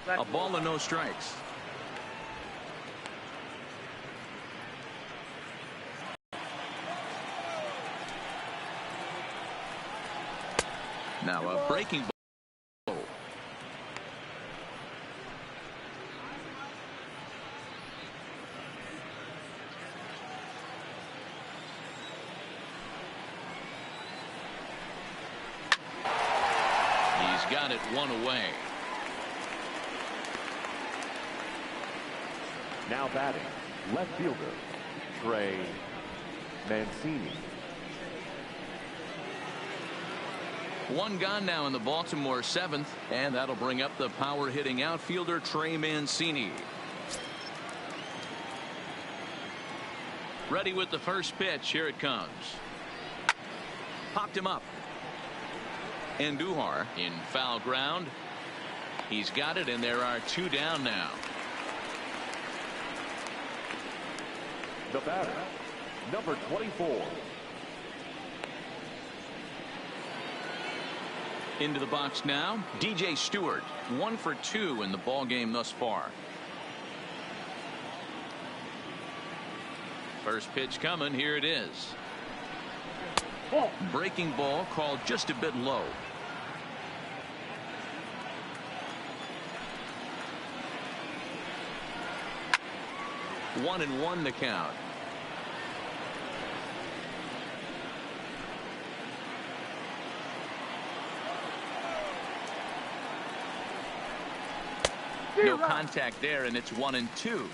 A ball and no strikes. Now a breaking ball. He's got it one away. Now batting, left fielder, Trey Mancini. One gone now in the Baltimore seventh, and that'll bring up the power hitting outfielder Trey Mancini. Ready with the first pitch. Here it comes. Popped him up. Andujar in foul ground. He's got it, and there are two down now. The batter, number 24. Into the box now, DJ Stewart, 1 for 2 in the ball game thus far. First pitch coming. Here it is. Breaking ball called just a bit low. One and one the count. No contact there, and it's 1-2.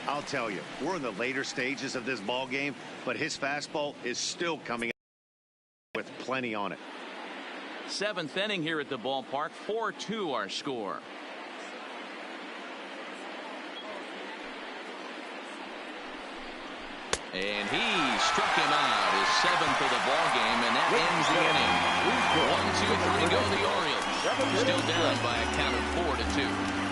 I'll tell you, we're in the later stages of this ball game, but his fastball is still coming with plenty on it. Seventh inning here at the ballpark. 4-2 our score. And he struck him out, his seventh of the ball game, and that ends the inning. 1, 2, 3 go the Orioles. Still down by a count of 4-2.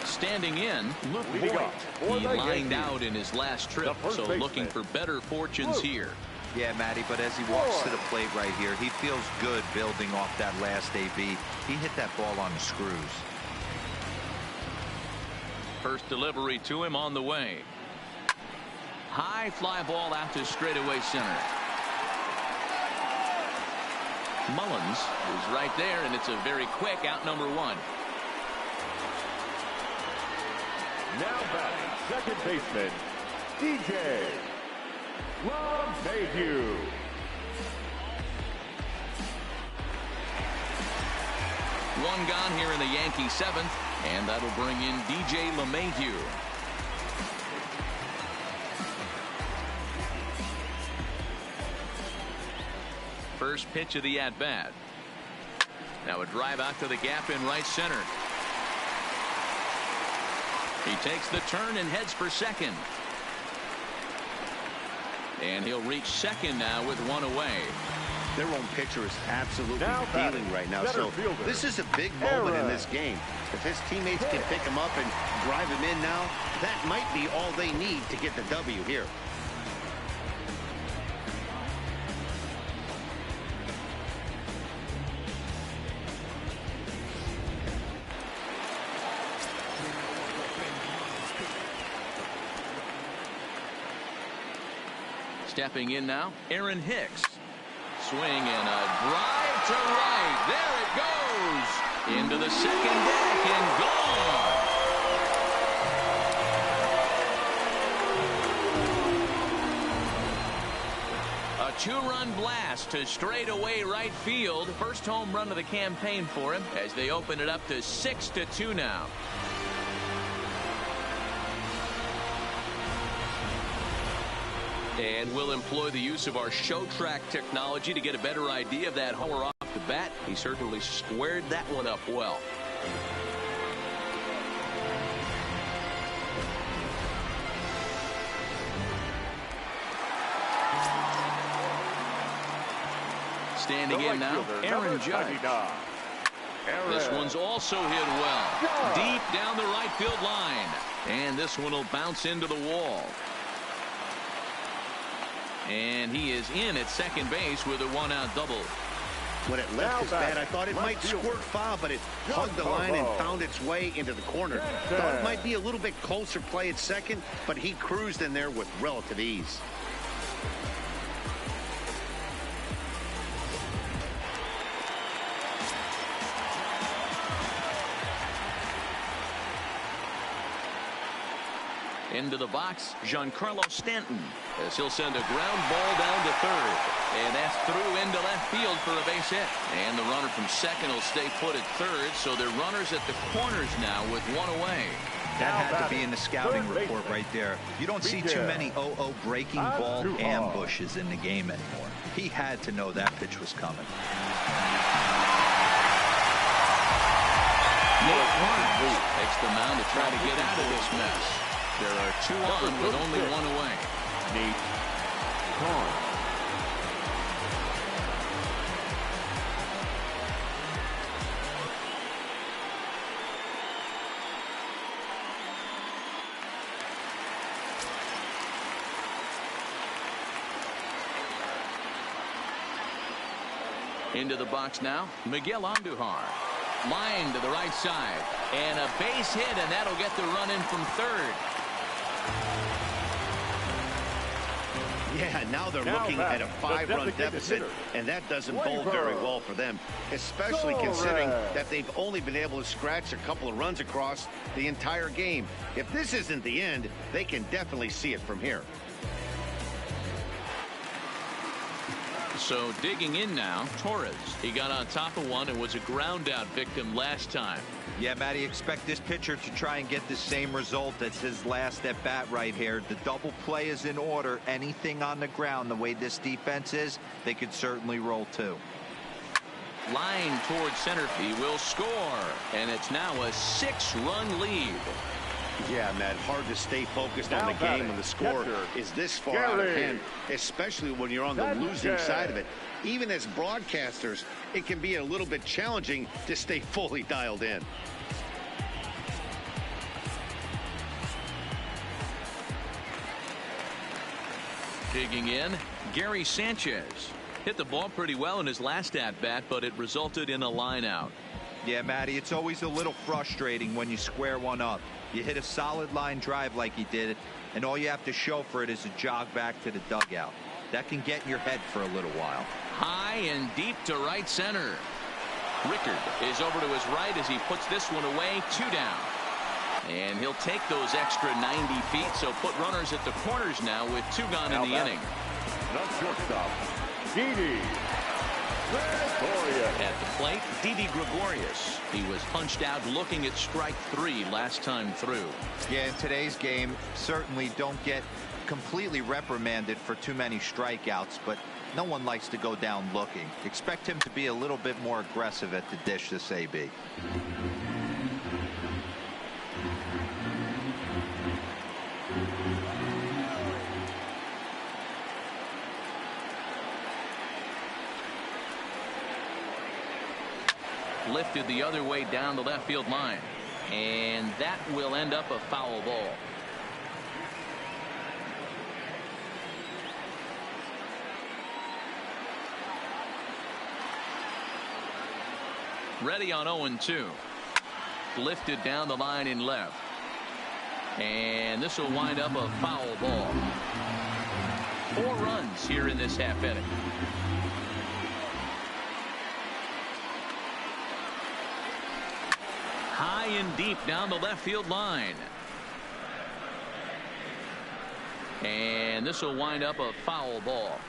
Standing in, Luke Voigt. He lined out in his last trip, so looking for better fortunes here. Yeah, Matty, but as he walks to the plate right here, he feels good building off that last AB. He hit that ball on the screws. First delivery to him on the way. High fly ball out to straightaway center. Mullins is right there, and it's a very quick out number 1. Now batting, second baseman, DJ LeMahieu. One gone here in the Yankee seventh, and that'll bring in DJ LeMahieu. First pitch of the at-bat. Now a drive out to the gap in right center. He takes the turn and heads for second. And he'll reach second now with one away. Their own pitcher is absolutely dealing right now. So this is a big moment in this game. If his teammates can pick him up and drive him in now, that might be all they need to get the W here. Stepping in now, Aaron Hicks. Swing and a drive to right. There it goes. Into the second deck and gone. A 2-run blast to straightaway right field. First home run of the campaign for him as they open it up to 6-2 now. And we'll employ the use of our show track technology to get a better idea of that homer off the bat. He certainly squared that one up well. Standing in now, Aaron Judge. This one's also hit well. Deep down the right field line. And this one will bounce into the wall. And he is in at second base with a 1-out double. When it left his bat, I thought it might squirt foul, but it hugged the line and found its way into the corner. Thought it might be a little bit closer play at second, but he cruised in there with relative ease. Into the box, Giancarlo Stanton, as he'll send a ground ball down to third. And that's through into left field for a base hit. And the runner from second will stay put at third, so they're runners at the corners now with one away. That had to be in the scouting report right there. You don't see too many 0-0 breaking ball ambushes in the game anymore. He had to know that pitch was coming. Nate Barnes takes the mound to try to get out of this mess. There are 2 on with only 1 away. Nate Barnes. Into the box now, Miguel Andujar. Line to the right side. And a base hit, and that'll get the run in from third. Yeah, now they're looking at a 5-run deficit, and that doesn't bode very well for them, especially considering that they've only been able to scratch a couple of runs across the entire game. If this isn't the end, they can definitely see it from here. So digging in now, Torres. He got on top of one and was a ground out victim last time. Yeah, Matty, expect this pitcher to try and get the same result as his last at bat right here. The double play is in order. Anything on the ground, the way this defense is, they could certainly roll too. Line towards center. He will score, and it's now a 6-run lead. Yeah, Matt, hard to stay focused on the game when the score is this far out of hand, especially when you're on the losing side of it. Even as broadcasters, it can be a little bit challenging to stay fully dialed in. Digging in, Gary Sanchez. Hit the ball pretty well in his last at-bat, but it resulted in a line out. Yeah, Matty, it's always a little frustrating when you square one up. You hit a solid line drive like he did, and all you have to show for it is a jog back to the dugout. That can get in your head for a little while. High and deep to right center. Rickard is over to his right as he puts this one away. 2 down. And he'll take those extra 90 feet, so put runners at the corners now with 2 gone in the inning. The shortstop, Didi Gregorius. At the plate, Didi Gregorius. He was punched out looking at strike 3 last time through. Yeah, in today's game, certainly don't get completely reprimanded for too many strikeouts, but no one likes to go down looking. Expect him to be a little bit more aggressive at the dish this AB. Lifted the other way down the left field line, and that will end up a foul ball. Ready on 0-2. Lifted down the line in left, and this will wind up a foul ball. 4 runs here in this half inning. High and deep down the left field line. And this will wind up a foul ball.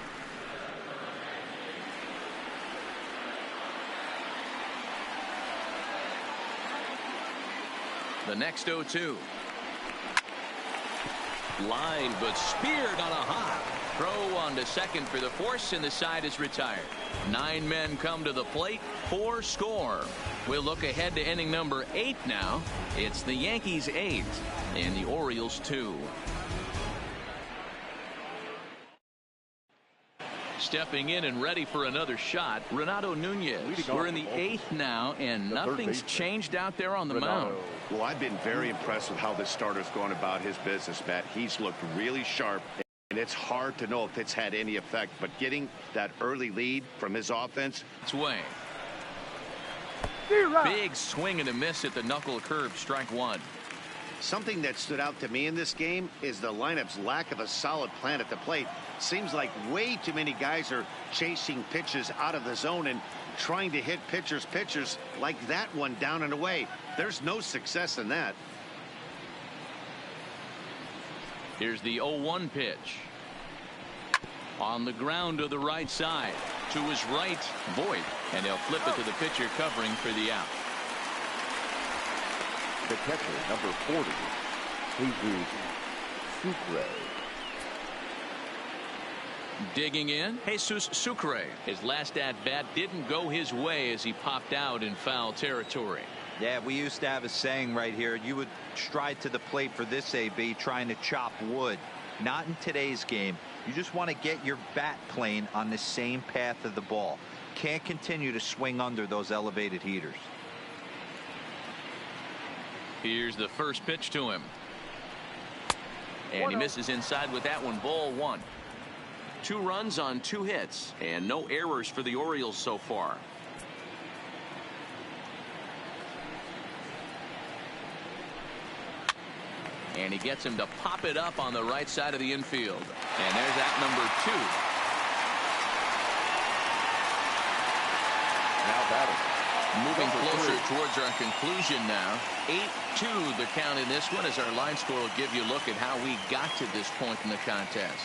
The next 0-2. Line, but speared on a hop. Throw on to second for the force, and the side is retired. 9 men come to the plate, 4 score. We'll look ahead to inning number 8 now. It's the Yankees 8 and the Orioles 2. Stepping in and ready for another shot, Renato Nunez. We're in the 8th now, and nothing's changed out there on the mound. Well, I've been very impressed with how this starter's gone about his business, Matt. He's looked really sharp. And it's hard to know if it's had any effect, but getting that early lead from his offense. Swing. Big swing and a miss at the knuckle curve, strike one. Something that stood out to me in this game is the lineup's lack of a solid plan at the plate. Seems like way too many guys are chasing pitches out of the zone and trying to hit pitchers like that one down and away. There's no success in that. Here's the 0-1 pitch. On the ground to the right side. To his right, Voit. And he'll flip it to the pitcher covering for the out. The catcher, number 40, Jesus Sucre. Digging in, Jesus Sucre. His last at-bat didn't go his way as he popped out in foul territory. Yeah, we used to have a saying right here. You would stride to the plate for this AB trying to chop wood. Not in today's game. You just want to get your bat plane on the same path of the ball. Can't continue to swing under those elevated heaters. Here's the first pitch to him. And he misses inside with that one. Ball one. 2 runs on 2 hits and no errors for the Orioles so far. And he gets him to pop it up on the right side of the infield. And there's that number 2. Now batting. Moving closer towards our conclusion now. 8-2 the count in this one, as our line score will give you a look at how we got to this point in the contest.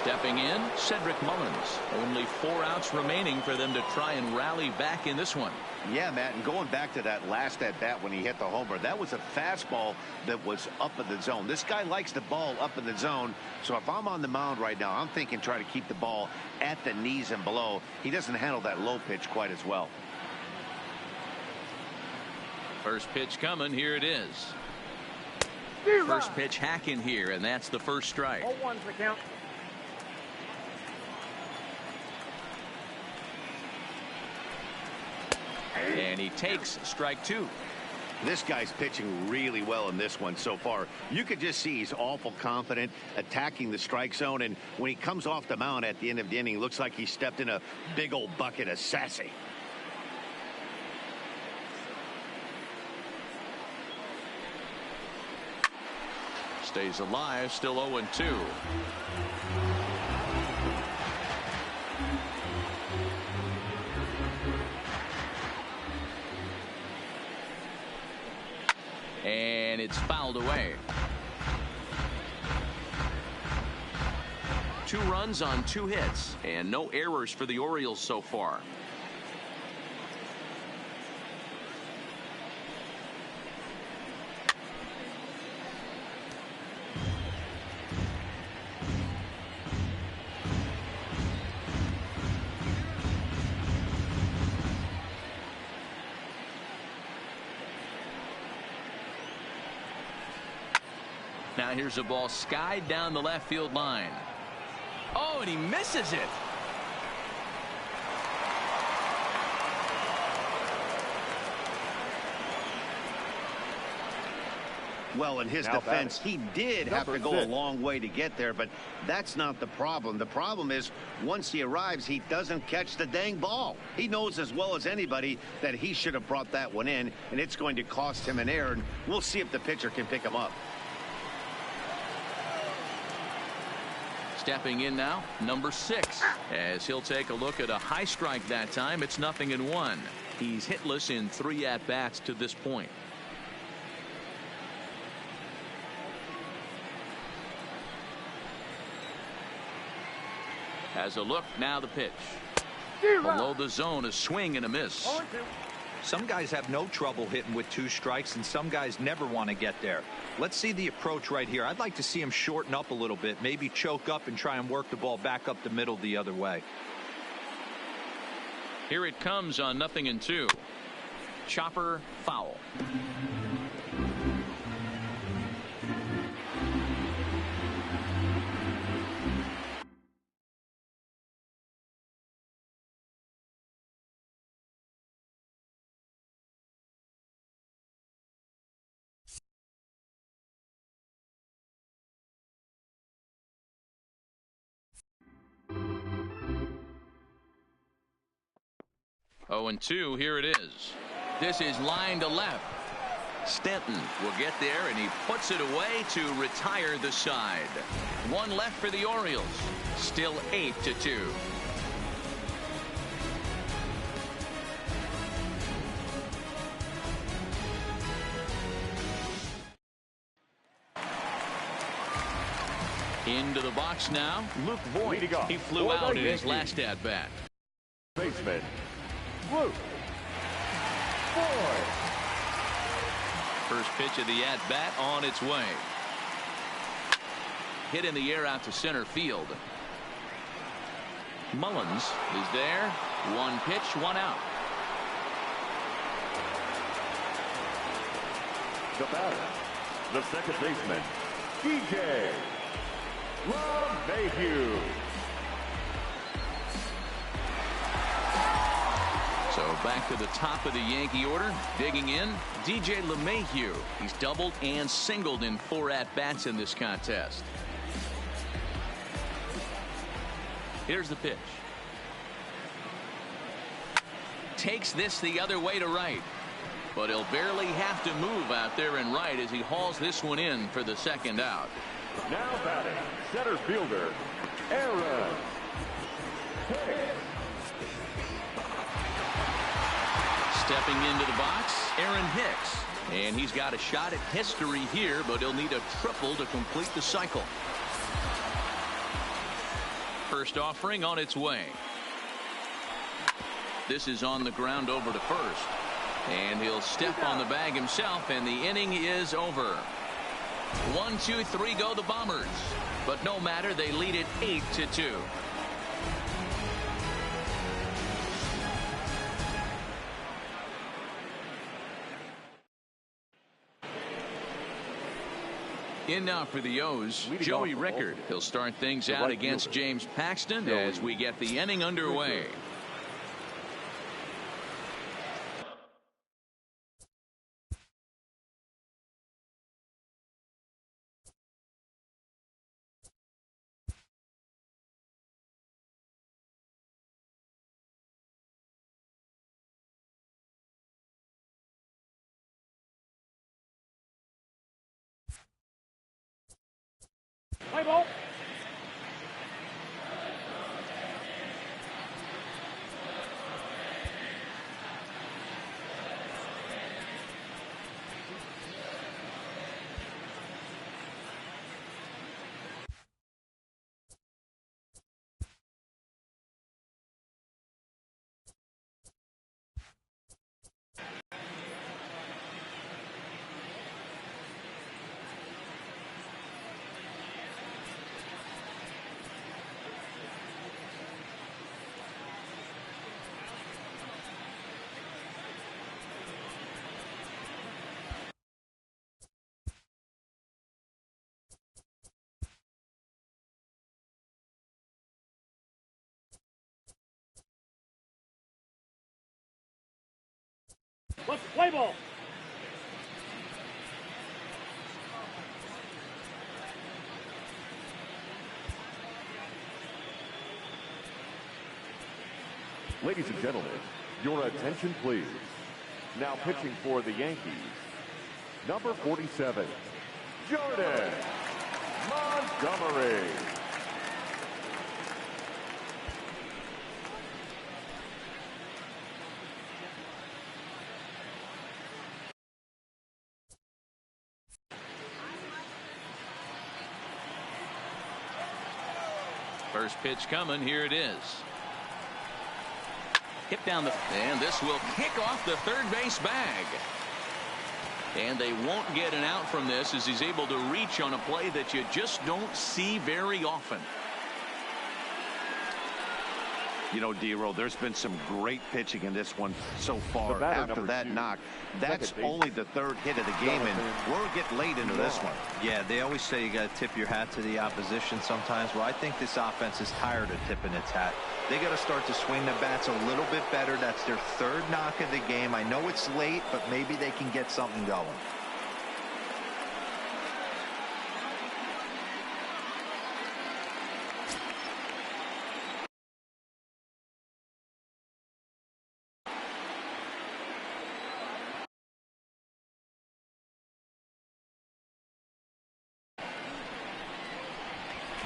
Stepping in, Cedric Mullins. Only 4 outs remaining for them to try and rally back in this one. Yeah, Matt, and going back to that last at-bat when he hit the homer, that was a fastball that was up in the zone. This guy likes the ball up in the zone, so if I'm on the mound right now, I'm thinking try to keep the ball at the knees and below. He doesn't handle that low pitch quite as well. First pitch coming, here it is. First pitch hacking here, and that's the first strike. 0-1's the count. And he takes strike 2. This guy's pitching really well in this one so far. You could just see he's awful confident attacking the strike zone, and when he comes off the mound at the end of the inning, looks like he stepped in a big old bucket of sassy. Stays alive, still 0-2. And it's fouled away. 2 runs on 2 hits and no errors for the Orioles so far. Now here's a ball skied down the left field line. Oh, and he misses it. Well, in his defense, he did have to go a long way to get there, but that's not the problem. The problem is once he arrives, he doesn't catch the dang ball. He knows as well as anybody that he should have brought that one in, and it's going to cost him an error, and we'll see if the pitcher can pick him up. Stepping in now, number 6, as he'll take a look at a high strike that time. It's 0-1. He's hitless in 3 at-bats to this point. As a look, now the pitch. Below the zone, a swing and a miss. Some guys have no trouble hitting with 2 strikes, and some guys never want to get there. Let's see the approach right here. I'd like to see him shorten up a little bit, maybe choke up and try and work the ball back up the middle the other way. Here it comes on 0-2. Chopper foul. 0-2. Here it is. This is line to left. Stanton will get there, and he puts it away to retire the side. One left for the Orioles. Still 8-2. Into the box now, Luke Voigt. He flew out in his last at-bat. Baseman, Luke Voigt. First pitch of the at-bat on its way. Hit in the air out to center field. Mullins is there. One pitch, one out. The batter, the second baseman, DJ LeMahieu. So back to the top of the Yankee order. Digging in, DJ LeMahieu. He's doubled and singled in 4 at-bats in this contest. Here's the pitch. Takes this the other way to right. But he'll barely have to move out there in right as he hauls this one in for the second out. Now batting, center fielder, Aaron Hicks. Stepping into the box, Aaron Hicks. And he's got a shot at history here, but he'll need a triple to complete the cycle. First offering on its way. This is on the ground over to first. And he'll step on the bag himself, and the inning is over. 1, 2, 3 go the Bombers. But no matter, they lead it 8-2. In now for the O's, Joey Rickard. He'll start things out against James Paxton as we get the inning underway. Play ball. Let's play ball. Ladies and gentlemen, your attention please. Now pitching for the Yankees, number 47, Jordan Montgomery. First pitch coming. Here it is. Hit down the, and this will kick off the third base bag. And they won't get an out from this as he's able to reach on a play that you just don't see very often. You know, D-Roll, there's been some great pitching in this one so far. After that knock, that's only the third hit of the game, and we're getting late into this one. Yeah, they always say you got to tip your hat to the opposition sometimes. Well, I think this offense is tired of tipping its hat. They got to start to swing the bats a little bit better. That's their third knock of the game. I know it's late, but maybe they can get something going.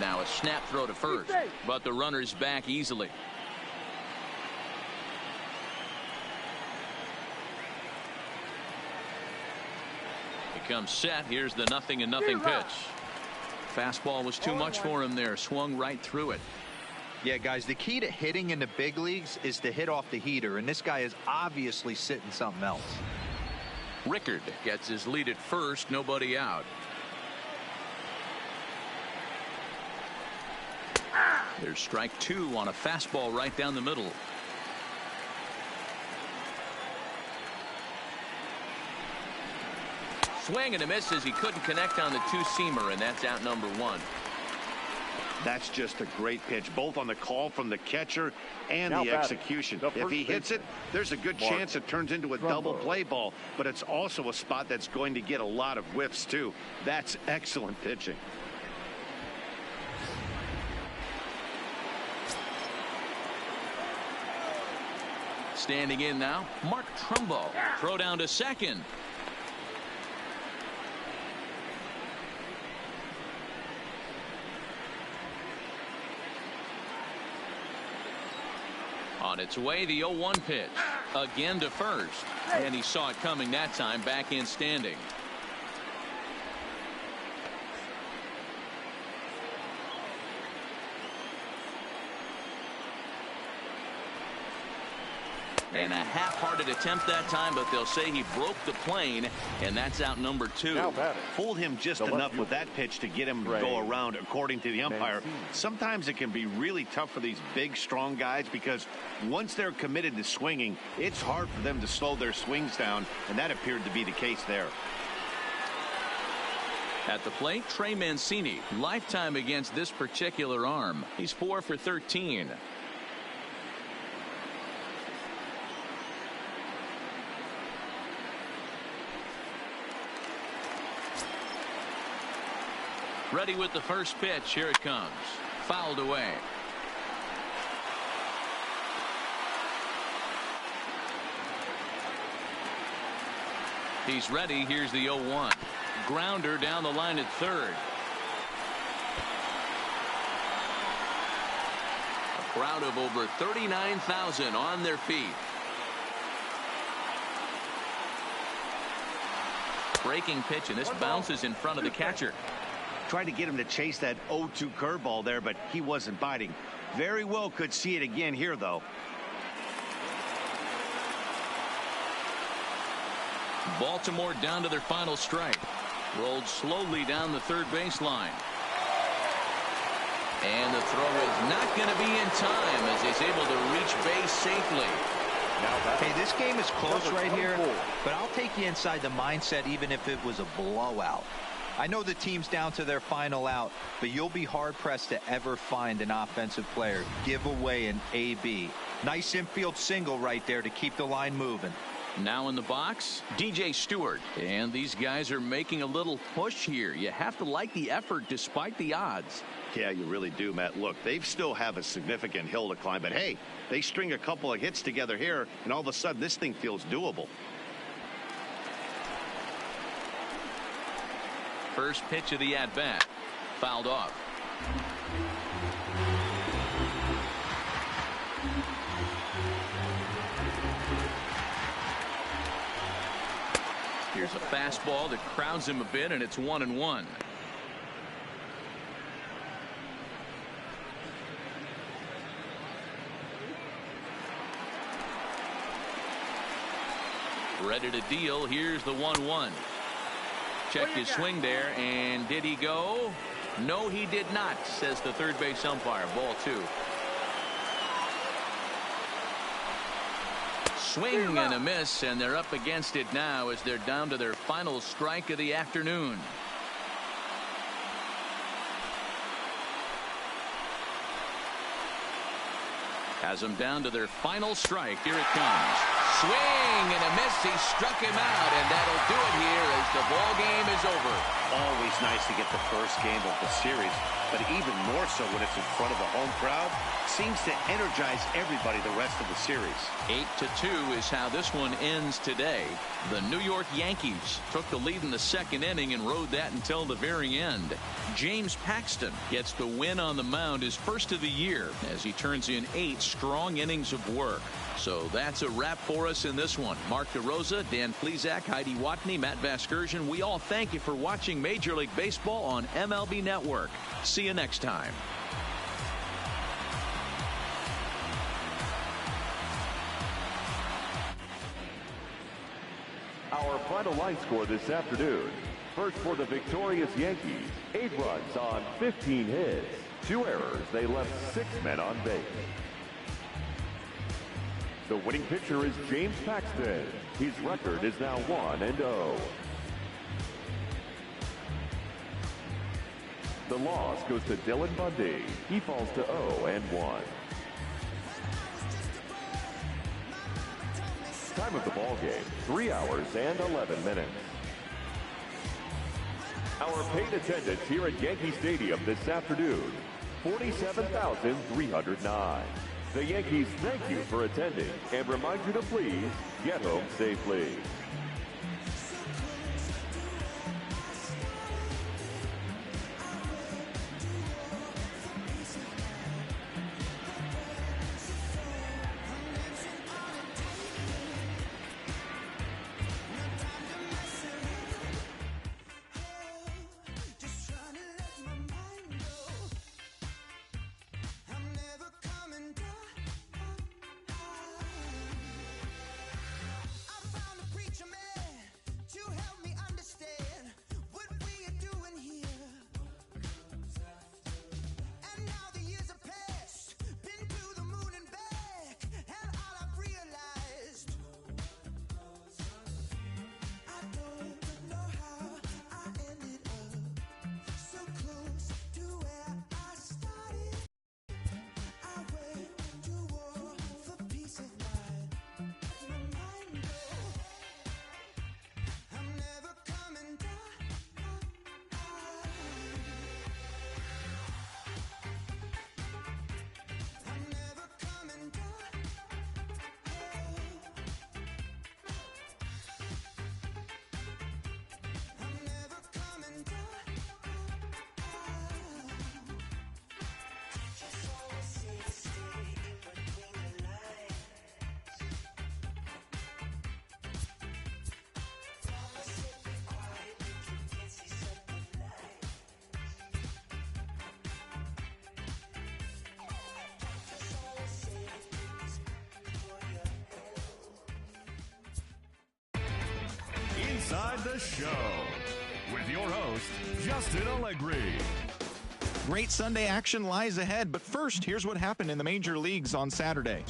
Now a snap throw to first, but the runner's back easily. He comes set. Here's the 0-0 pitch. Fastball was too much for him there. Swung right through it. Yeah, guys, the key to hitting in the big leagues is to hit off the heater, and this guy is obviously sitting something else. Rickard gets his lead at first, nobody out. There's strike 2 on a fastball right down the middle. Swing and a miss as he couldn't connect on the two-seamer, and that's out number 1. That's just a great pitch, both on the call from the catcher and the execution. If he hits it, there's a good chance it turns into a double play ball, but it's also a spot that's going to get a lot of whiffs too. That's excellent pitching. Standing in now, Mark Trumbo. Throw down to second. On its way, the 0-1 pitch. Again to first. And he saw it coming that time, back in standing. And a half-hearted attempt that time, but they'll say he broke the plane, and that's out number 2. Fooled him just enough with that pitch to get him to go around, according to the umpire. Sometimes it can be really tough for these big, strong guys because once they're committed to swinging, it's hard for them to slow their swings down, and that appeared to be the case there. At the plate, Trey Mancini. Lifetime against this particular arm. He's 4 for 13. Ready with the first pitch. Here it comes. Fouled away. He's ready. Here's the 0-1. Grounder down the line at third. A crowd of over 39,000 on their feet. Breaking pitch, and this bounces in front of the catcher. Tried to get him to chase that 0-2 curveball there, but he wasn't biting. Very well could see it again here, though. Baltimore down to their final strike. Rolled slowly down the third baseline. And the throw is not going to be in time as he's able to reach base safely. Hey, this game is close right here, but I'll take you inside the mindset even if it was a blowout. I know the team's down to their final out, but you'll be hard-pressed to ever find an offensive player give away an AB. Nice infield single right there to keep the line moving. Now in the box, DJ Stewart. And these guys are making a little push here. You have to like the effort despite the odds. Yeah, you really do, Matt. Look, they still have a significant hill to climb, but hey, they string a couple of hits together here, and all of a sudden this thing feels doable. First pitch of the at-bat. Fouled off. Here's a fastball that crowds him a bit, and it's 1-1. Ready to deal. Here's the 1-1. Checked his swing there, and did he go? No, he did not, says the third base umpire. Ball 2. Swing and a miss, and they're up against it now as they're down to their final strike of the afternoon. Has them down to their final strike. Here it comes. Swing and a miss. He struck him out, and that'll do it here as the ball game is over. Always nice to get the first game of the series but even more so when it's in front of the home crowd. Seems to energize everybody the rest of the series. 8-2 is how this one ends today. The New York Yankees took the lead in the second inning and rode that until the very end. James Paxton gets the win on the mound, his first of the year, as he turns in 8 strong innings of work. So that's a wrap for us in this one. Mark DeRosa, Dan Plesac, Heidi Watney, Matt Vasgersian, we all thank you for watching Major League Baseball on MLB Network. See you next time. Our final line score this afternoon. First for the victorious Yankees, 8 runs on 15 hits. 2 errors. They left 6 men on base. The winning pitcher is James Paxton. His record is now 1-0. The loss goes to Dylan Bundy. He falls to 0-1. Time of the ball game, 3 hours and 11 minutes. Our paid attendance here at Yankee Stadium this afternoon, 47,309. The Yankees thank you for attending and remind you to please get home safely. Inside the Show with your host, Justin Allegri. Great Sunday action lies ahead, but first, here's what happened in the major leagues on Saturday.